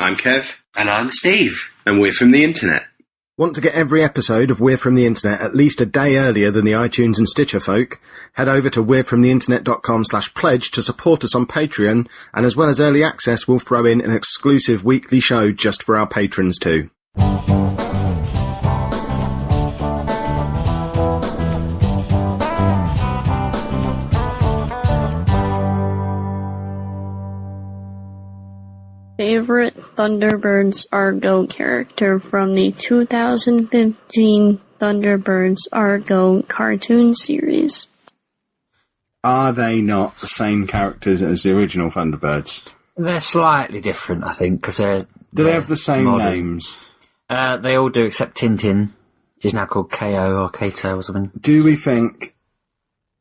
I'm Kev. And I'm Steve. And we're from the internet. Want to get every episode of We're From The Internet at least a day earlier than the iTunes and Stitcher folk? Head over to we'refromtheinternet.com/pledge to support us on Patreon, and as well as early access, we'll throw in an exclusive weekly show just for our patrons too. Favorite Thunderbirds Are Go character from the 2015 Thunderbirds Are Go cartoon series. Are they not the same characters as the original Thunderbirds? They're slightly different, I think, because they're... Do they have the same modern names? They all do, except Tintin, which is now called KO or Kato or something. Do we think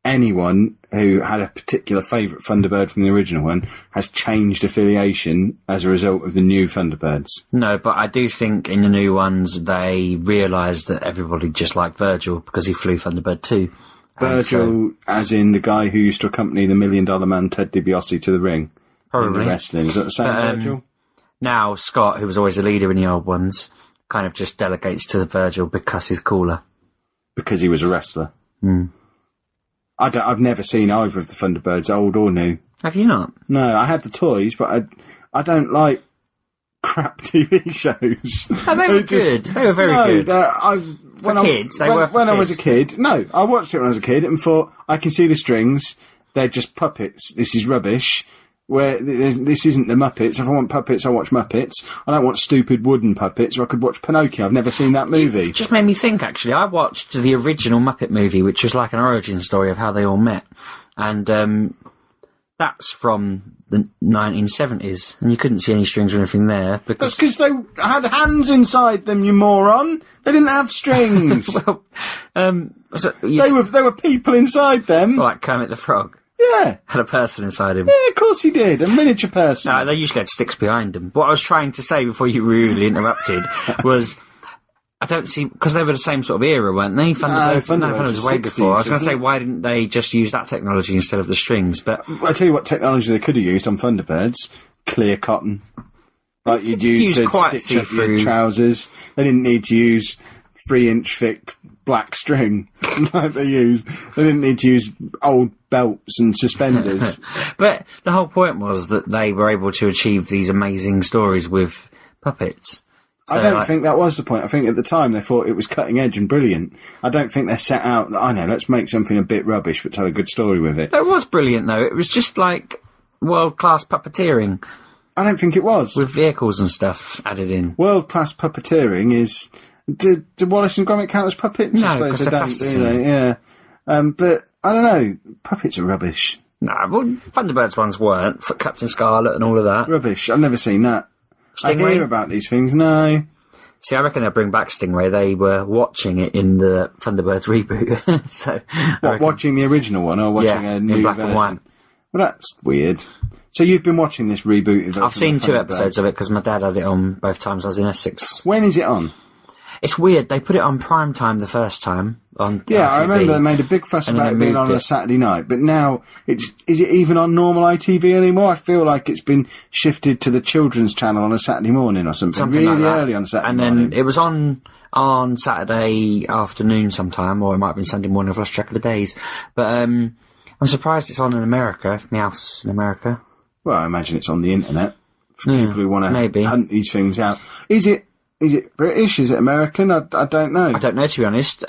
anyone who had a particular favourite Thunderbird from the original one has changed affiliation as a result of the new Thunderbirds? No, but I do think in the new ones they realised that everybody just liked Virgil because he flew Thunderbird too. Virgil, as in the guy who used to accompany the $1 Million Man Ted DiBiase to the ring. Probably. In the wrestling. Is that the same Virgil? Now Scott, who was always the leader in the old ones, kind of just delegates to Virgil because he's cooler. Because he was a wrestler. Mm. I've never seen either of the Thunderbirds, old or new. Have you not? No, I had the toys, but I don't like crap TV shows. Oh, they were good. They were very good. When I was a kid, no, I watched it when I was a kid and thought, I can see the strings. They're just puppets. This is rubbish. Where this isn't the Muppets. If I want puppets, I watch Muppets. I don't want stupid wooden puppets, or I could watch Pinocchio. I've never seen that movie. It just made me think, actually. I watched the original Muppet movie, which was like an origin story of how they all met. And that's from the 1970s, and you couldn't see any strings or anything there. That's because they had hands inside them, you moron. They didn't have strings. They were people inside them. Like Kermit the Frog. Yeah. Had a person inside him. Yeah, of course he did. A miniature person. No, they usually had sticks behind them. What I was trying to say before you rudely interrupted was, I don't see, because they were the same sort of era, weren't they? Thunderbirds was way 60s, before. I was going to say, why didn't they just use that technology instead of the strings? But I'll tell you what technology they could have used on Thunderbirds. Clear cotton. Like you'd use to stitch up your trousers. They didn't need to use 3-inch thick black string like they used. They didn't need to use old belts and suspenders. But the whole point was that they were able to achieve these amazing stories with puppets. So, I don't think that was the point. I think at the time they thought it was cutting edge and brilliant. I don't think they're set out, let's make something a bit rubbish but tell a good story with it. It was brilliant though. It was just like world-class puppeteering. I don't think it was. With vehicles and stuff added in. World-class puppeteering is... Do Wallace and Gromit count as puppets? No, I suppose they don't, do they? Yeah. But, I don't know, puppets are rubbish. Nah, well, Thunderbirds ones weren't, for Captain Scarlet and all of that. Rubbish, I've never seen that. Stingray? I hear about these things, no. See, I reckon they'll bring back Stingray. They were watching it in the Thunderbirds reboot. So, watching the original one or watching a new in black version? And white. Well, that's weird. So you've been watching this reboot? I've seen 2 episodes of it because my dad had it on both times I was in Essex. When is it on? It's weird. They put it on prime time the first time on Yeah, RTV, I remember they made a big fuss about it being on a Saturday night, but now is it even on normal ITV anymore? I feel like it's been shifted to the children's channel on a Saturday morning or something really like early on a Saturday morning. And then it was on Saturday afternoon sometime, or it might have been Sunday morning. I've lost track of the days. But I'm surprised it's on in America, if Meowth's in America. Well, I imagine it's on the internet for people who want to hunt these things out. Is it British? Is it American? I don't know. I don't know, to be honest.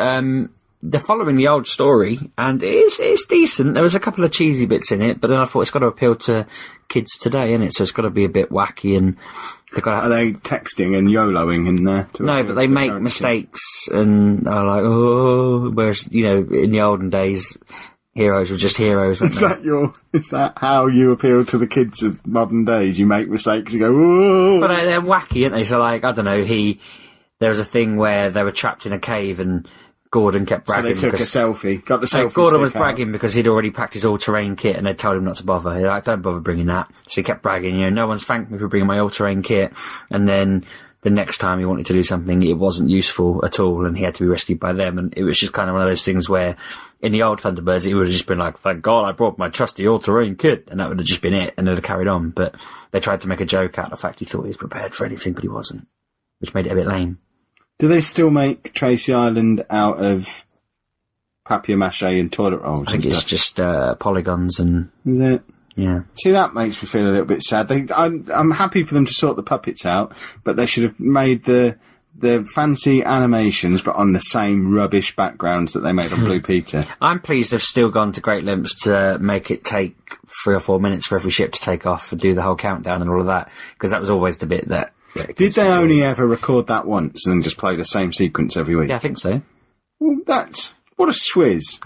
They're following the old story, and it's decent. There was a couple of cheesy bits in it, but then I thought it's got to appeal to kids today, innit? So it's got to be a bit wacky, and they've got to... Are they texting and YOLOing in there? No, but they make mistakes, and are like, oh... Whereas, in the olden days... Heroes were just heroes, weren't they? Is that how you appeal to the kids of modern days? You make mistakes, you go, whoa! But they're wacky, aren't they? So, like, I don't know, there was a thing where they were trapped in a cave and Gordon kept bragging. So they took a selfie, got the selfie Gordon was stick bragging because he'd already packed his all-terrain kit and they told him not to bother. He's like, don't bother bringing that. So he kept bragging, no one's thanked me for bringing my all-terrain kit. And then the next time he wanted to do something, it wasn't useful at all, and he had to be rescued by them. And it was just kind of one of those things where, in the old Thunderbirds, it would have just been like, thank God I brought my trusty all-terrain kit, and that would have just been it, and they'd have carried on. But they tried to make a joke out of the fact he thought he was prepared for anything, but he wasn't, which made it a bit lame. Do they still make Tracy Island out of papier-mâché and toilet rolls? I think it's just polygons and... Is it? Yeah. See, that makes me feel a little bit sad. I'm happy for them to sort the puppets out, but they should have made the fancy animations, but on the same rubbish backgrounds that they made on Blue Peter. I'm pleased they've still gone to great lengths to make it take 3 or 4 minutes for every ship to take off and do the whole countdown and all of that, because that was always the bit that... Did they only ever record that once and then just play the same sequence every week? Yeah, I think so. Well, what a swizz.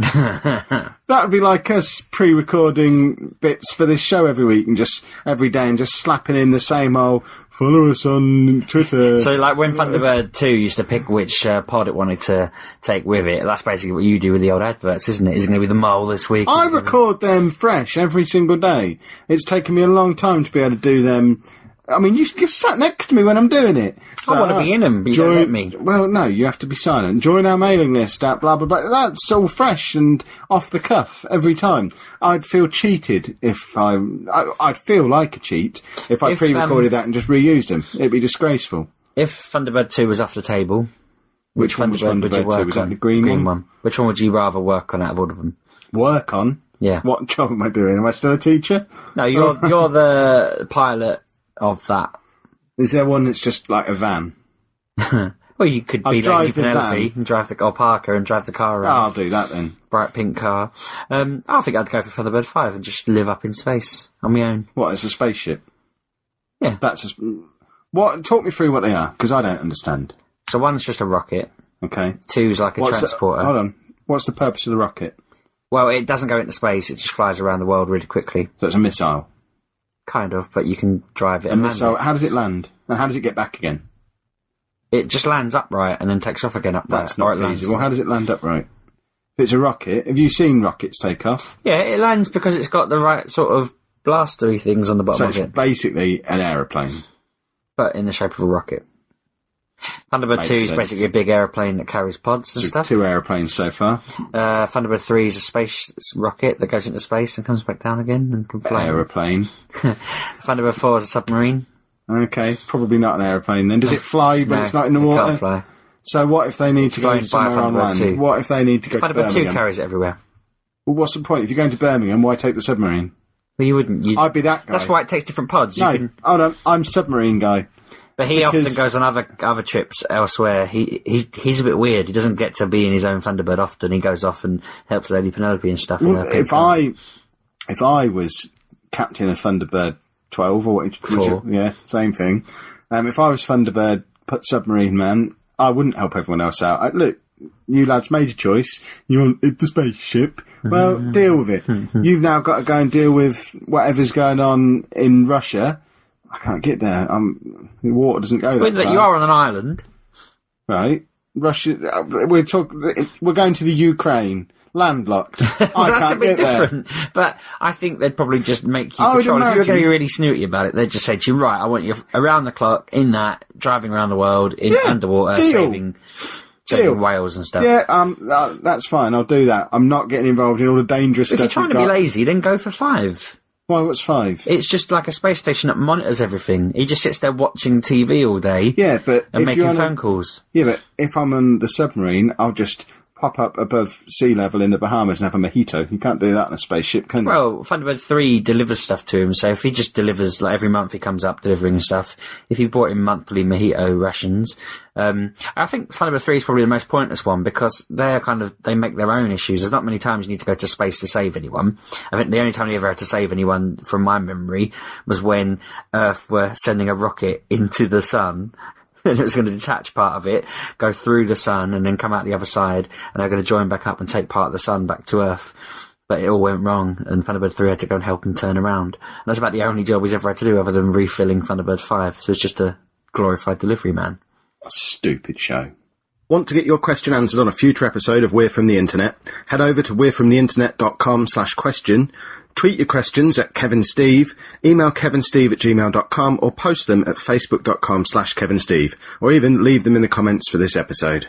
That would be like us pre-recording bits for this show every week and just every day and just slapping in the same old, follow us on Twitter. So like when Thunderbird 2 used to pick which pod it wanted to take with it, that's basically what you do with the old adverts, isn't it? Is it going to be the mole this week? I record them fresh every single day. It's taken me a long time to be able to do them. I mean, you're sat next to me when I'm doing it. So, I want to be in them, but you don't let me. Well, no, you have to be silent. Join our mailing list at blah, blah, blah. That's all fresh and off the cuff every time. I'd feel cheated if I'd feel like a cheat if I pre-recorded that and just reused them. It'd be disgraceful. If Thunderbird 2 was off the table, which Thunderbird would you work was on? That the green one? Which one would you rather work on out of all of them? Work on? Yeah. What job am I doing? Am I still a teacher? No, you're the pilot of that. Is there one that's just like a van? Well, you could be Lady Penelope and drive or Parker and drive the car around. I'll do that then. Bright pink car. I think I'd go for Thunderbird 5 and just live up in space on my own. What, as a spaceship? Yeah. Talk me through what they are, because I don't understand. So one's just a rocket. Okay. 2's like a transporter. Hold on. What's the purpose of the rocket? Well, it doesn't go into space, it just flies around the world really quickly. So it's a missile? Kind of, but you can drive it and land it. How does it land? And how does it get back again? It just lands upright and then takes off again upright. That's not feasible. How does it land upright? If it's a rocket, have you seen rockets take off? Yeah, it lands because it's got the right sort of blastery things on the bottom of it. So it's basically an aeroplane. But in the shape of a rocket. Thunderbird 2 is basically a big aeroplane that carries pods and stuff. 2 aeroplanes so far. Thunderbird 3 is a space rocket that goes into space and comes back down again and can fly. Aeroplane. Thunderbird 4 is a submarine. Okay, probably not an aeroplane then. Does it fly when it's not in the water? It can't fly. So what if they need to go somewhere on land? 2. What if they need to go to Birmingham? Thunderbird 2 carries it everywhere. Well, what's the point? If you're going to Birmingham, why take the submarine? Well, you wouldn't. I'd be that guy. That's why it takes different pods. Hold on, I'm submarine guy. But he often goes on other trips elsewhere. He's a bit weird. He doesn't get to be in his own Thunderbird often. He goes off and helps Lady Penelope and stuff. Well, if I was captain of Thunderbird 12 or 4, yeah, same thing. If I was Thunderbird submarine man, I wouldn't help everyone else out. Look, you lads made a choice. You want the spaceship. Well, deal with it. You've now got to go and deal with whatever's going on in Russia. I can't get there. The water doesn't go that far. You are on an island. Right. Russia, we're going to the Ukraine. Landlocked. Well, that's a bit different. But I think they'd probably just make you control. If you were going to be really snooty about it, they'd just say to you, right, I want you around the clock, in that, driving around the world, underwater, saving whales and stuff. Yeah, that's fine. I'll do that. I'm not getting involved in all the dangerous stuff. If you're trying to be lazy, then go for 5. Why, what's 5? It's just like a space station that monitors everything. He just sits there watching TV all day. Yeah, but and making phone calls. Yeah, but if I'm on the submarine, I'll just pop up above sea level in the Bahamas and have a mojito. You can't do that in a spaceship, can you? Well, Thunderbird 3 delivers stuff to him, so if he just delivers, like every month he comes up delivering stuff, if he bought him monthly mojito rations, I think Thunderbird 3 is probably the most pointless one because they make their own issues. There's not many times you need to go to space to save anyone. I think the only time you ever had to save anyone from my memory was when Earth were sending a rocket into the sun. And it was going to detach part of it, go through the sun, and then come out the other side, and they're going to join back up and take part of the sun back to Earth. But it all went wrong, and Thunderbird 3 had to go and help him turn around. And that's about the only job he's ever had to do other than refilling Thunderbird 5. So it's just a glorified delivery man. A stupid show. Want to get your question answered on a future episode of We're From The Internet? Head over to we'refromtheinternet.com/question. Tweet your questions at KevinSteve, email kevinsteve@gmail.com, or post them at facebook.com/KevinSteve, or even leave them in the comments for this episode.